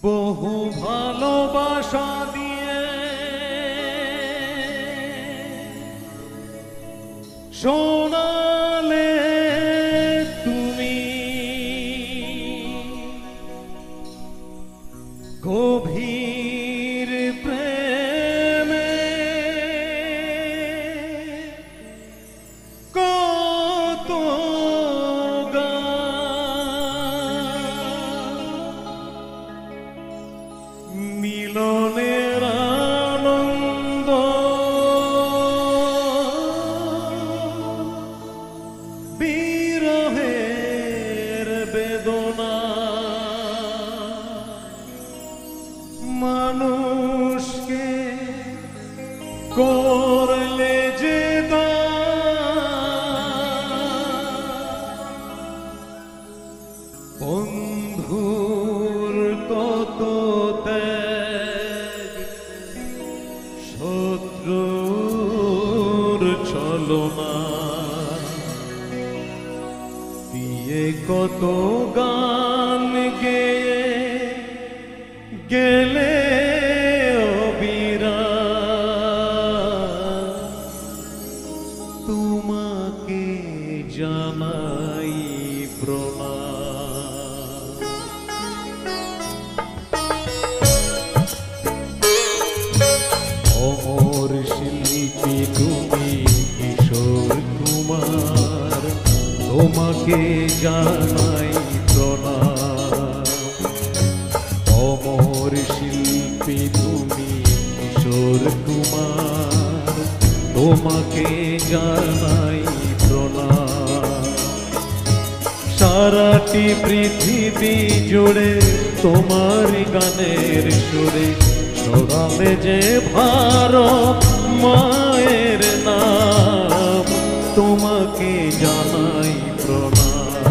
বহু ভালোবাসা দিয়ে শোনালে তুমি গভীর প্রেমে কত মিলনের আনন্দ বিরহের বেদনা মানুষকে করলে যে বন্ধুর কত ত্যাগ শত্রুর ছলনা দিয়ে কত গান গেয়ে গেলে তোমাকে জানাই প্রণাম। অমর শিল্পী তুমি কিশোর কুমার, তোমাকে জানাই প্রণাম। অমর শিল্পী তুমি কিশোর কুমার, তোমাকে জানাই প্রণাম। সারাটি পৃথিবী জুড়ে তোমার গানের সুরে ছড়াবে যে ভারত মায়ের নাম, তোমাকে জানাই প্রণাম।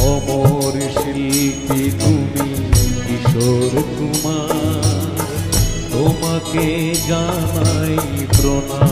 অমর শিল্পী তুমি কিশোর কুমার, তোমাকে জানাই প্রণাম।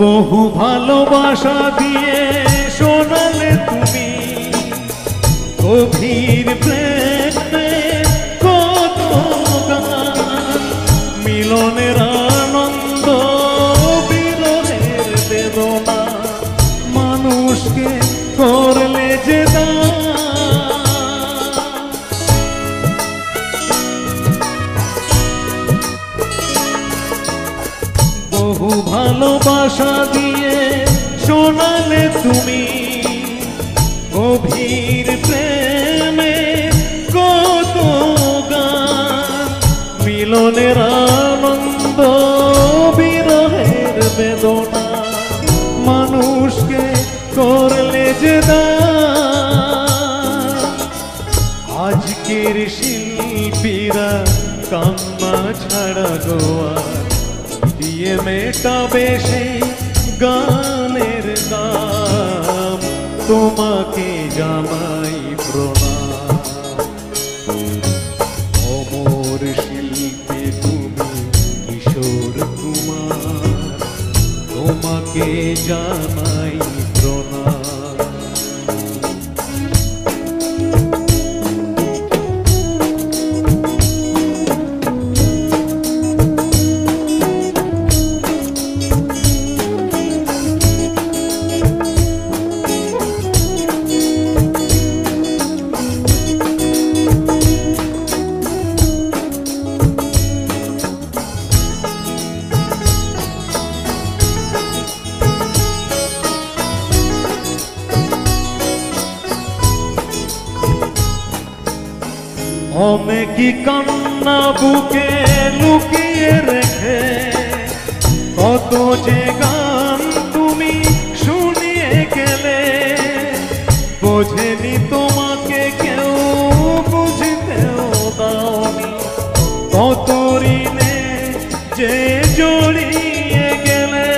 বহু ভালোবাসা দিয়ে শোনালে তুমি গভীর প্রেমে কত গান, মিলনের আনন্দ বিরহের বেদনা মানুষকে করলে যে বহু ভালোবাসা দিয়ে শোনালে তুমি গভীর প্রেমে কত গান, মিলনের আনন্দ বিরহের বেদনা মানুষকে করলে যে আজকের শিল্পীরা কান্না ছাড়া গোয়া দিয়ে মেটাবে সেই গানের দাম, তোমাকে জানাই প্রণাম। অমর শিল্পী তুমি কিশোর কুমার, তোমাকে জানাই প্রণাম। অনেকই কান্না বুকে লুকিয়ে রেখে কত যে গান তুমি শুনিয়ে গেলে বোঝেনি তোমাকে কেউ, বুঝতেও দাওনি, কত ঋণে যে জড়িয়ে গেলে।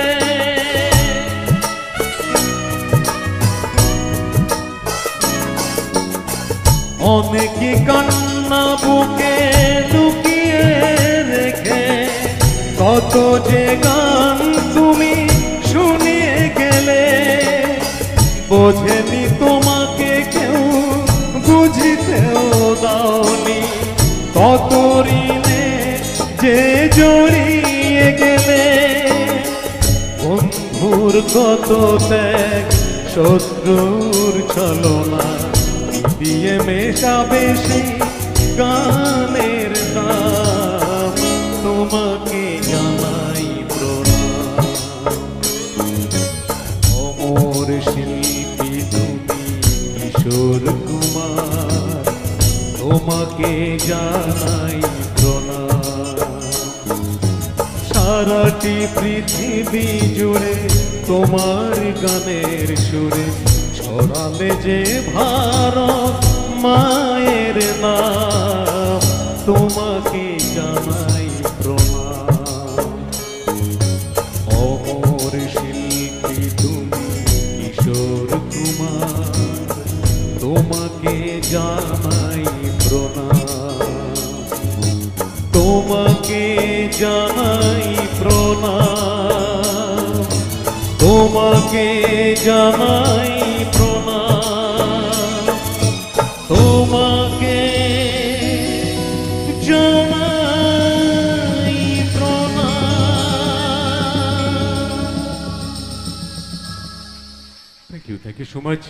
অনেকে কান্না বুকে লুকিয়ে রেখে, কত যে গান তুমি শুনিয়ে গেলে। বোঝেনি তোমাকে কেউ, বুঝিতেও দাওনি, কত ঋণে যে জড়িয়ে গেলে। বন্ধুর কত ত্যাগ, শত্রুর ছলনা, দিয়ে মেশাবে সেই গানের নাম। তোমাকে জানাই প্রণাম, অমর শিল্পী তুমি কিশোর কুমার, তোমাকে জানাই প্রণাম। সারাটি পৃথিবী জুড়ে তোমার গানের সুরে ছড়ালে যে ভারত মায়ের নাম। তোমাকে জানাই প্রণাম, অমর শিল্পী তুমি কিশোর কুমার, তোমাকে জানাই প্রণাম, তোমাকে জানাই প্রণাম, তোমাকে জানাই প্রণাম, তোমাকে জানাই প্রণাম। Thank you so much.